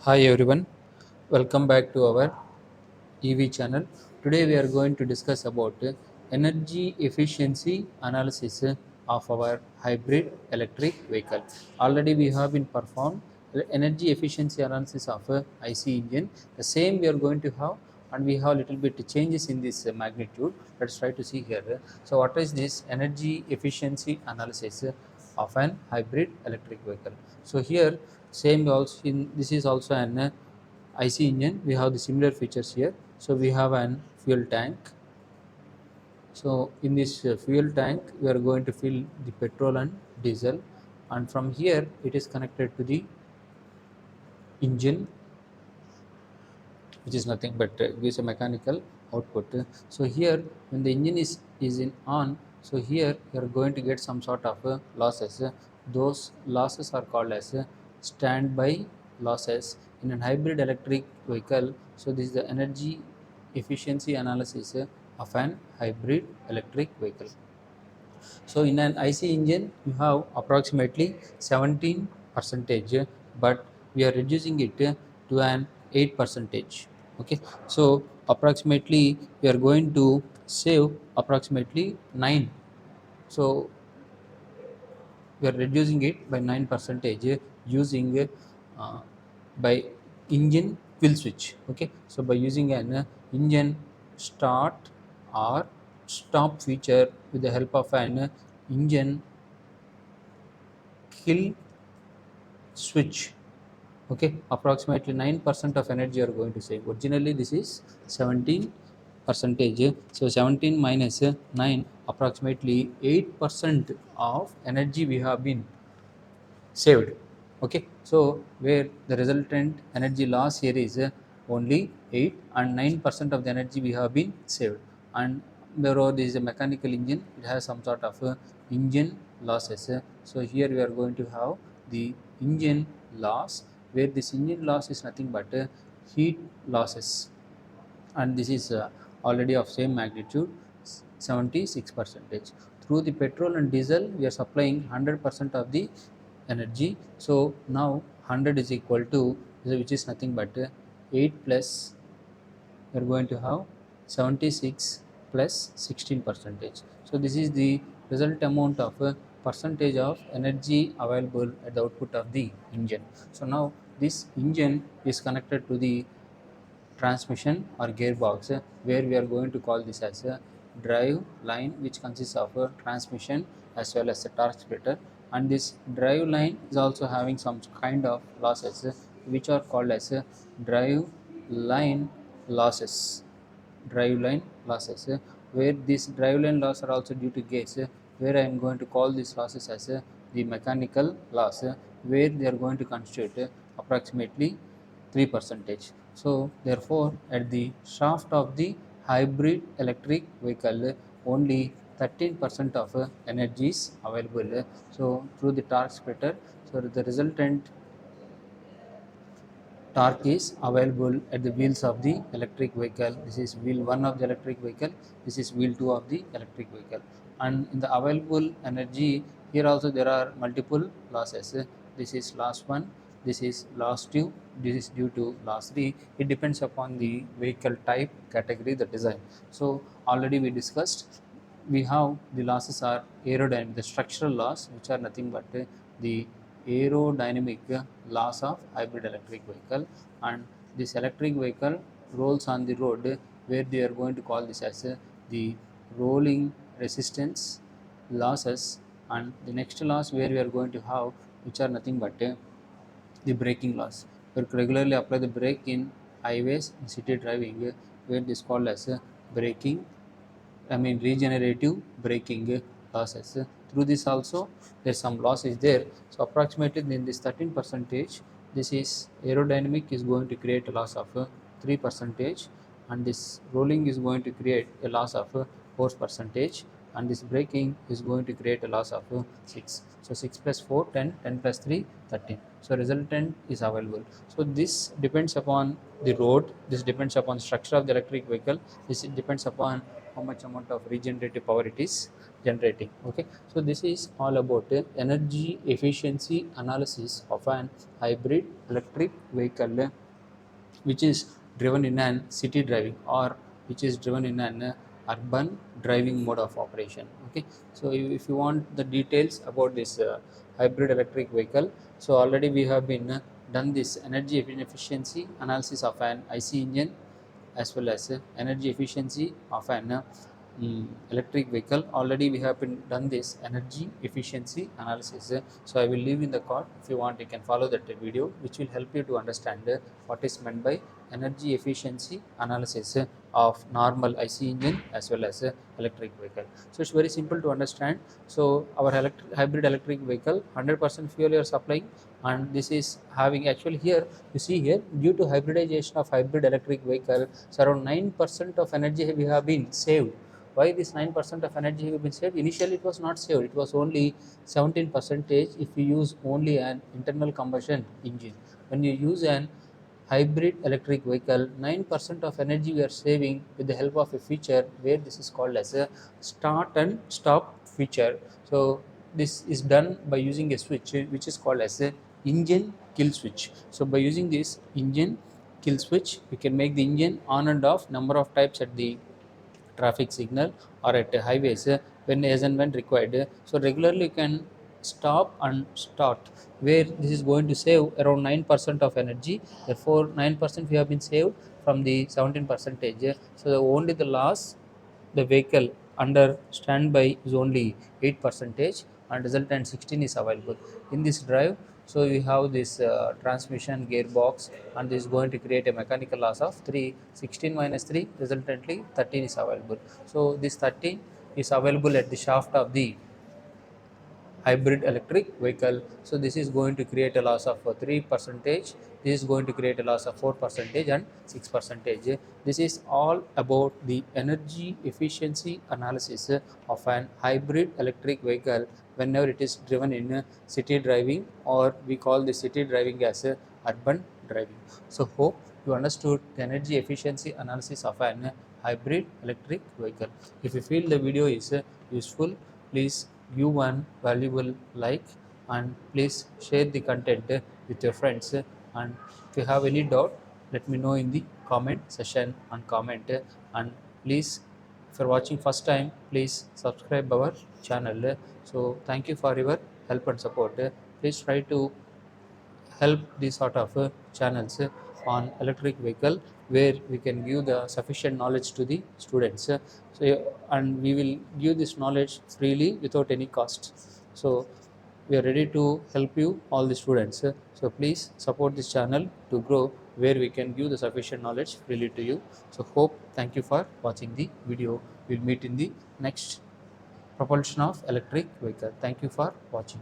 Hi everyone, welcome back to our EV channel. Today we are going to discuss about energy efficiency analysis of our hybrid electric vehicle. Already we have been performed energy efficiency analysis of IC engine. The same we are going to have, and we have little bit changes in this magnitude. Let's try to see here. So what is this energy efficiency analysis of an hybrid electric vehicle? So here same also in this is also an IC engine. We have the similar features here. So we have an fuel tank. So in this fuel tank we are going to fill the petrol and diesel, and from here it is connected to the engine, which is nothing but gives a mechanical output. So here when the engine is in on, so here you are going to get some sort of losses. Those losses are called as standby losses in a hybrid electric vehicle. So this is the energy efficiency analysis of an hybrid electric vehicle. So in an IC engine, you have approximately 17 percentage, but we are reducing it to an 8 percentage. Okay, so approximately we are going to save approximately 9. So we are reducing it by 9 percentage using uh, by engine kill switch. Okay, so by using an engine start or stop feature with the help of an engine kill switch. Okay, approximately 9% of energy you are going to save. Originally this is 17 percentage, so 17 minus 9, approximately 8% of energy we have been saved. Okay, so where the resultant energy loss here is only 8, and 9% of the energy we have been saved. And moreover, this is a mechanical engine, it has some sort of engine losses. So here we are going to have the engine loss, where this engine loss is nothing but heat losses, and this is already of same magnitude, 76 percentage. Through the petrol and diesel we are supplying 100% of the energy. So now 100 is equal to, which is nothing but 8 plus, we are going to have 76 plus 16 percentage. So this is the result amount of percentage of energy available at the output of the engine. So now this engine is connected to the transmission or gearbox, where we are going to call this as a drive line, which consists of a transmission as well as a torque splitter. And this drive line is also having some kind of losses, which are called as a drive line losses. Drive line losses, where these drive line losses are also due to gates, where I am going to call these losses as the mechanical loss, where they are going to constitute approximately 3 percentage. So therefore at the shaft of the hybrid electric vehicle, only 13% of energy is available. So through the torque splitter, so the resultant torque is available at the wheels of the electric vehicle. This is wheel 1 of the electric vehicle, this is wheel 2 of the electric vehicle. And in the available energy, here also there are multiple losses. This is loss 1, this is loss 2, this is due to loss 3. It depends upon the vehicle type, category, the design. So already we discussed, we have the losses are aerodynamic, the structural loss, which are nothing but the aerodynamic loss of hybrid electric vehicle. And this electric vehicle rolls on the road, where they are going to call this as the rolling resistance losses. And the next loss where we are going to have, which are nothing but the braking loss. We regularly apply the brake in highways in city driving, where this called as braking, regenerative braking losses. Through this also there's some loss is there. So approximately in this 13 percentage, this is aerodynamic is going to create a loss of 3 percentage, and this rolling is going to create a loss of 4 percentage, and this braking is going to create a loss of 6. So 6 plus 4, 10, 10 plus 3, 13. So resultant is available. So this depends upon the road, this depends upon structure of the electric vehicle, this depends upon how much amount of regenerative power it is generating. Okay, so this is all about energy efficiency analysis of an hybrid electric vehicle which is driven in an city driving or which is driven in an urban driving mode of operation. Okay, so if you want the details about this hybrid electric vehicle, so already we have been done this energy efficiency analysis of an IC engine as well as energy efficiency of an electric vehicle. Already we have been done this energy efficiency analysis. So I will leave in the card. If you want, you can follow that video, which will help you to understand what is meant by energy efficiency analysis of normal IC engine as well as electric vehicle. So it's very simple to understand. So our hybrid electric vehicle, 100% fuel you are supplying, and this is having, actually here you see here, due to hybridization of hybrid electric vehicle, so around 9% of energy we have been saved. Why this 9% of energy have been saved? Initially it was not saved, it was only 17% if you use only an internal combustion engine. When you use an hybrid electric vehicle, 9% of energy we are saving with the help of a feature where this is called as a start and stop feature. So this is done by using a switch which is called as a engine kill switch. So by using this engine kill switch, we can make the engine on and off number of types at the traffic signal or at highways when as and when required. So regularly you can stop and start, where this is going to save around 9% of energy. Therefore 9% we have been saved from the 17 percentage. So only the loss the vehicle under standby is only 8 percentage and resultant 16 is available in this drive. So we have this transmission gearbox, and this is going to create a mechanical loss of 3. 16 minus 3 resultantly 13 is available. So this 13 is available at the shaft of the hybrid electric vehicle. So this is going to create a loss of 3 percentage, this is going to create a loss of 4 percentage and 6 percentage. This is all about the energy efficiency analysis of an hybrid electric vehicle whenever it is driven in city driving, or we call the city driving as urban driving. So hope you understood the energy efficiency analysis of an hybrid electric vehicle. If you feel the video is useful, please give one valuable like, and please share the content with your friends. And if you have any doubt, let me know in the comment section and comment. And please, if you're watching first time, please subscribe our channel. So thank you for your help and support. Please try to help these sort of channels on electric vehicle, where we can give the sufficient knowledge to the students. And we will give this knowledge freely without any cost. So we are ready to help you all the students. So please support this channel to grow, where we can give the sufficient knowledge freely to you. So hope, thank you for watching the video. We'll meet in the next propulsion of electric vehicle. Thank you for watching.